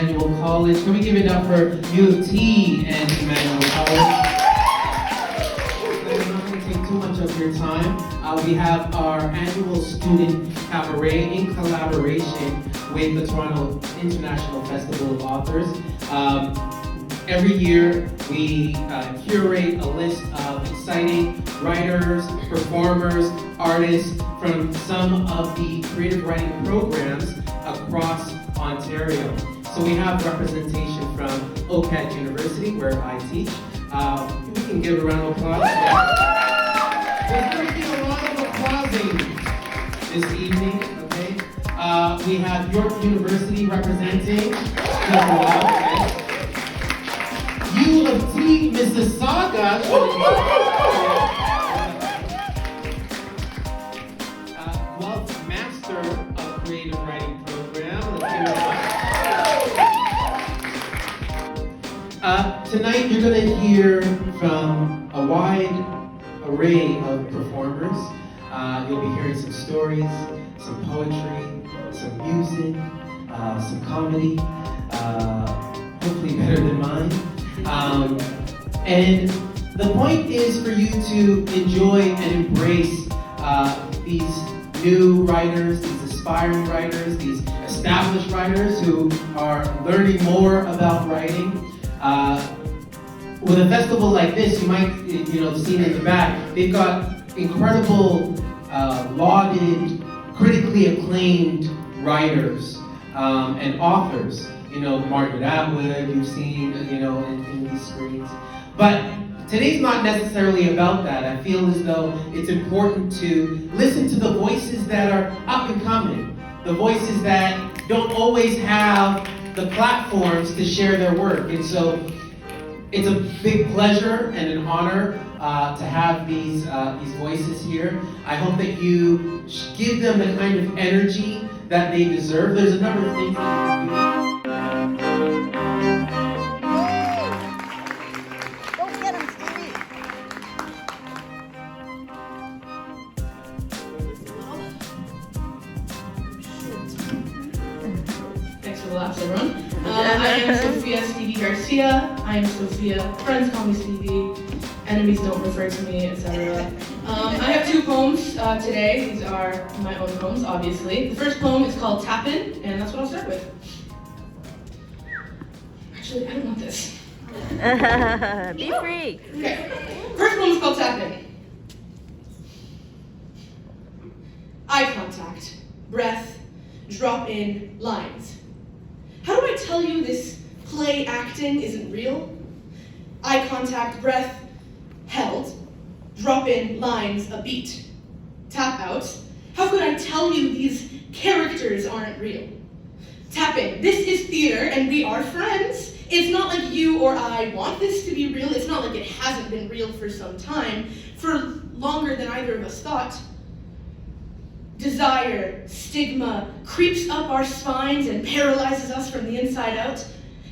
Emmanuel College. Can we give it up for U of T and Emmanuel College? I'm not going to take too much of your time. We have our annual student cabaret in collaboration with the Toronto International Festival of Authors. Every year, we curate a list of exciting writers, performers, artists from some of the creative writing programs across Ontario. So we have representation from OCAD University, where I teach. We can give a round of applause. There's going to be a lot of applausing this evening, okay? We have York University representing U of T, Mississauga. Wealth Master of Creative Writing Program. Let's give it up. Tonight you're going to hear from a wide array of performers. You'll be hearing some stories, some poetry, some music, some comedy, hopefully better than mine. And the point is for you to enjoy and embrace these new writers, these aspiring writers, these established writers who are learning more about writing. With a festival like this, you might, seen in the back, they've got incredible, lauded, critically acclaimed writers and authors. Margaret Atwood, you've seen, in these screens. But today's not necessarily about that. I feel as though it's important to listen to the voices that are up and coming, the voices that don't always have the platforms to share their work. And so it's a big pleasure and an honor to have these voices here. I hope that you give them the kind of energy that they deserve. There's a number of things that you can do. Don't get him, Stevie. Thanks for the laughs, everyone. I am Sofia Stevie Garcia. I am Sofia. Friends call me Stevie. Enemies don't refer to me, etc. I have two poems today. These are my own poems, obviously. The first poem is called Tap In, and that's what I'll start with. Actually, I don't want this. Be free. Okay. First poem is called Tap In. Eye contact, breath, drop in, lines. How do I tell you this play acting isn't real? Eye contact, breath, held, drop in, lines, a beat. Tap out. How could I tell you these characters aren't real? Tap in. This is theater and we are friends. It's not like you or I want this to be real. It's not like it hasn't been real for some time, for longer than either of us thought. Desire, stigma, creeps up our spines and paralyzes us from the inside out.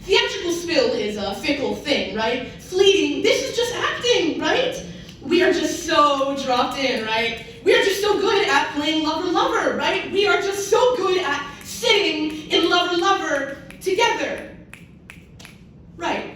Theatrical spill is a fickle thing, right? Fleeting, this is just acting, right? We are just so dropped in, right? We are just so good at playing lover-lover, right? We are just so good at sitting in lover-lover together. Right.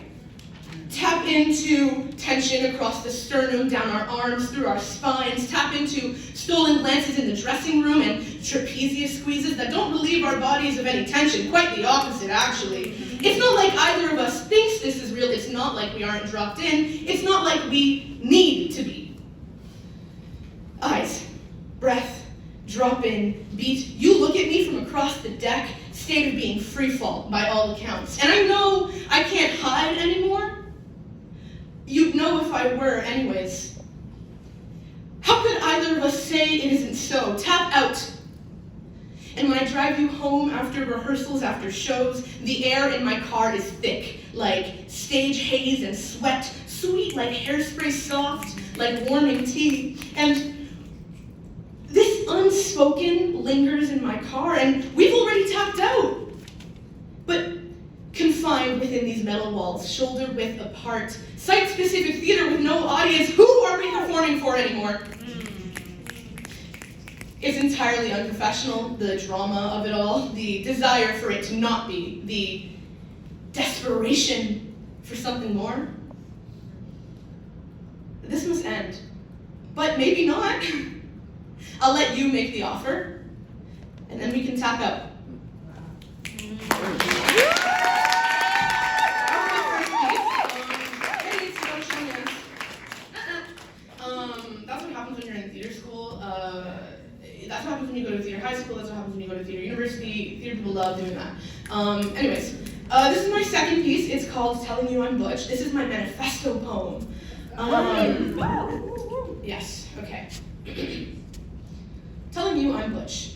Tap into tension across the sternum, down our arms, through our spines. Tap into stolen glances in the dressing room and trapezius squeezes that don't relieve our bodies of any tension. Quite the opposite, actually. It's not like either of us thinks this is real. It's not like we aren't dropped in. It's not like we need to be. Eyes, breath, drop in, beat. You look at me from across the deck, state of being free fall by all accounts. And I know I can't hide anymore. You'd know if I were anyways. How could either of us say it isn't so? Tap out. And when I drive you home after rehearsals, after shows, the air in my car is thick, like stage haze and sweat, sweet like hairspray, soft like warming tea. And this unspoken lingers in my car, and we've already tapped out. But confined within these metal walls, shoulder width apart, site-specific theater with no audience, who are we performing for anymore? It's entirely unprofessional, the drama of it all, the desire for it to not be, the desperation for something more? This must end. But maybe not. I'll let you make the offer, and then we can tap out. That's what happens when you're in theater school. That's what happens when you go to theater high school. That's what happens when you go to theater university. Theater people love doing that. Anyways, this is my second piece. It's called Telling You I'm Butch. This is my manifesto poem. Yes, okay. Telling you I'm butch.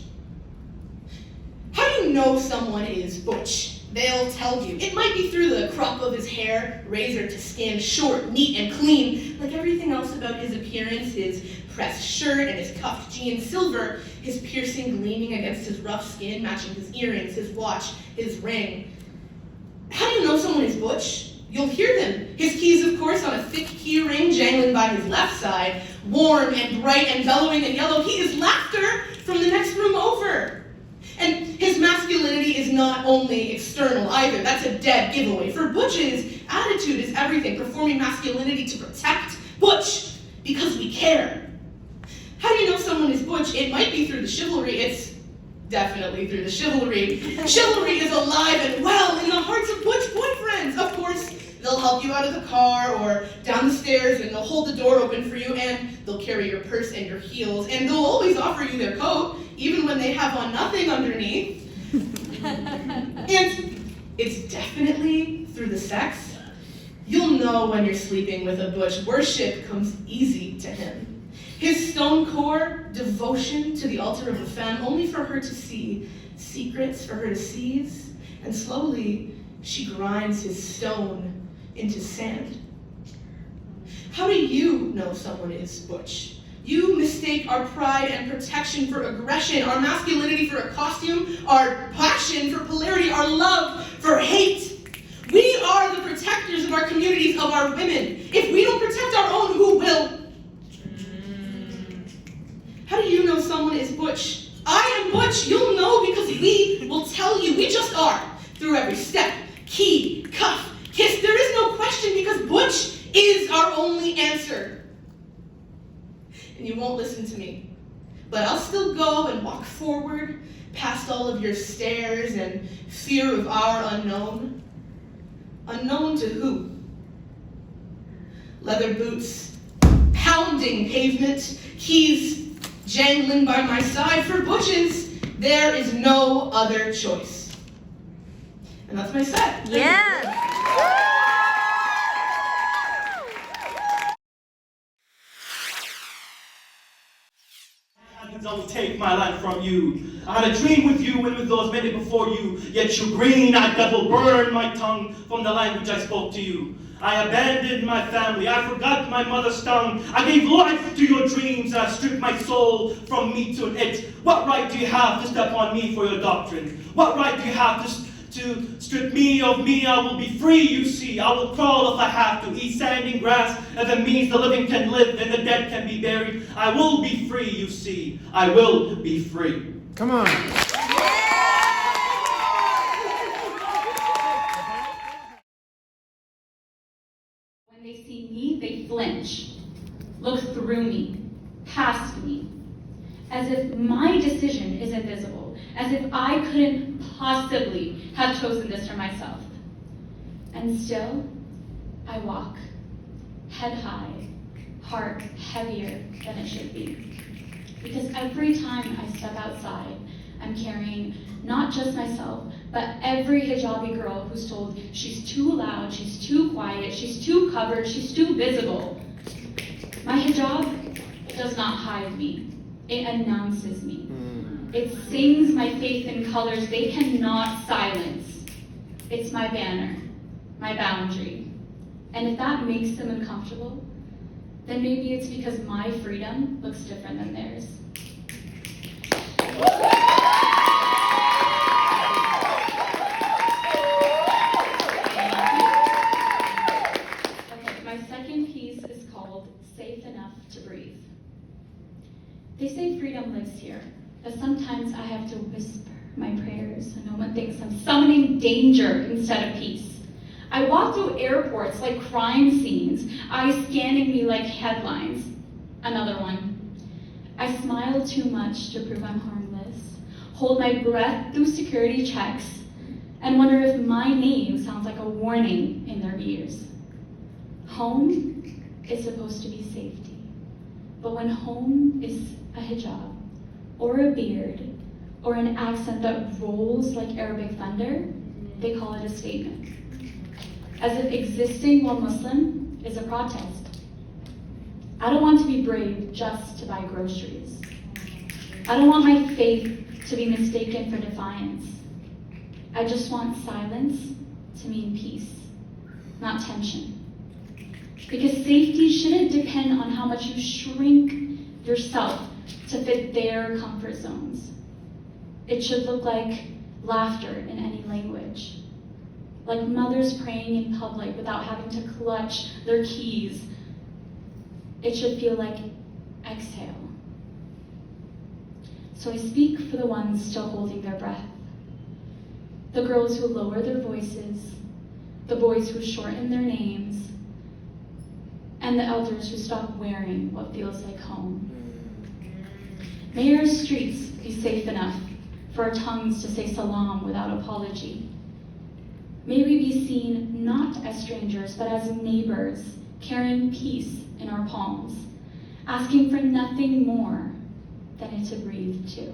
How do you know someone is butch? They'll tell you. It might be through the crop of his hair, razor to skin, short, neat, and clean. Like everything else about his appearance, his pressed shirt and his cuffed jeans, silver, his piercing gleaming against his rough skin, matching his earrings, his watch, his ring. How do you know someone is butch? You'll hear them. His keys, of course, on a thick key ring jangling by his left side, warm and bright and bellowing and yellow. He is laughter from the next room over. And his masculinity is not only external either. That's a dead giveaway. For butches, attitude is everything. Performing masculinity to protect butch because we care. How do you know someone is butch? It might be through the chivalry. It's definitely through the chivalry. Chivalry is alive and well in the hearts of butch boyfriends. Of course, they'll help you out of the car or down the stairs, and they'll hold the door open for you, and they'll carry your purse and your heels, and they'll always offer you their coat, even when they have on nothing underneath. And it's definitely through the sex. You'll know when you're sleeping with a butch. Worship comes easy to him. His stone core, devotion to the altar of a femme, only for her to see, secrets for her to seize, and slowly she grinds his stone into sand. How do you know someone is butch? You mistake our pride and protection for aggression, our masculinity for a costume, our passion for polarity, our love for hate. We are the protectors of our communities, of our women. If we don't protect our own, who will? How do you know someone is butch? I am butch. You'll know because we will tell you. We just are. Through every step, key, cuff, kiss. There is no question because butch is our only answer. And you won't listen to me. But I'll still go and walk forward past all of your stares and fear of our unknown. Unknown to who? Leather boots, pounding pavement, keys jangling by my side. For butches, there is no other choice. And that's my set. Yes! Don't take my life from you. I had a dream with you and with those many before you, yet you green, I devil burn my tongue from the language I spoke to you. I abandoned my family, I forgot my mother's tongue. I gave life to your dreams, and I stripped my soul from me to it. What right do you have to step on me for your doctrine? What right do you have to strip me of me? I will be free, you see. I will crawl if I have to, eat sand and grass, if it means the living can live and the dead can be buried. I will be free, you see. I will be free. Come on. When they see me, they flinch, look through me, past me, as if my decision is invisible, as if I couldn't possibly have chosen this for myself. And still, I walk, head high, heart heavier than it should be. Because every time I step outside, I'm carrying not just myself, but every hijabi girl who's told she's too loud, she's too quiet, she's too covered, she's too visible. My hijab does not hide me. It announces me. It sings my faith in colors they cannot silence. It's my banner, my boundary. And if that makes them uncomfortable, then maybe it's because my freedom looks different than theirs. Okay, my second piece is called Safe Enough to Breathe. They say freedom lives here, but sometimes I have to whisper my prayers and no one thinks I'm summoning danger instead of peace. I walk through airports like crime scenes, eyes scanning me like headlines. Another one. I smile too much to prove I'm harmless, hold my breath through security checks, and wonder if my name sounds like a warning in their ears. Home is supposed to be safety, but when home is a hijab, or a beard, or an accent that rolls like Arabic thunder, they call it a statement. As if existing while Muslim is a protest. I don't want to be brave just to buy groceries. I don't want my faith to be mistaken for defiance. I just want silence to mean peace, not tension. Because safety shouldn't depend on how much you shrink yourself to fit their comfort zones. It should look like laughter in any language, like mothers praying in public without having to clutch their keys. It should feel like exhale. So I speak for the ones still holding their breath, the girls who lower their voices, the boys who shorten their names, and the elders who stop wearing what feels like home. May our streets be safe enough for our tongues to say salam without apology. May we be seen not as strangers, but as neighbors, carrying peace in our palms, asking for nothing more than it to breathe too.